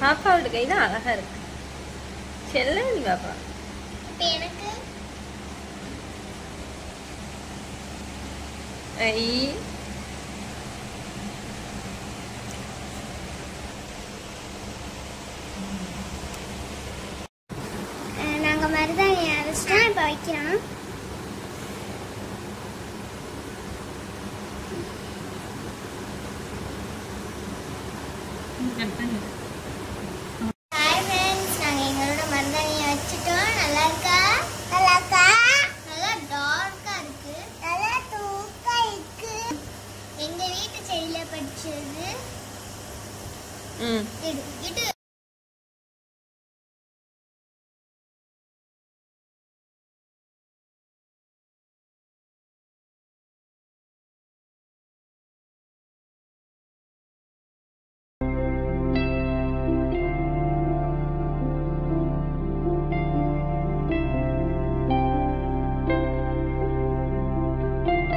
பாப்பாவோட கை தான் அழகா இருக்கு. செல்லனி பாப்பா. இப்போ எனக்கு ஐ நாங்க மருதாணி அரைச்சிட்டா இப்போ வைக்கிறோம். கட் பண்ணு.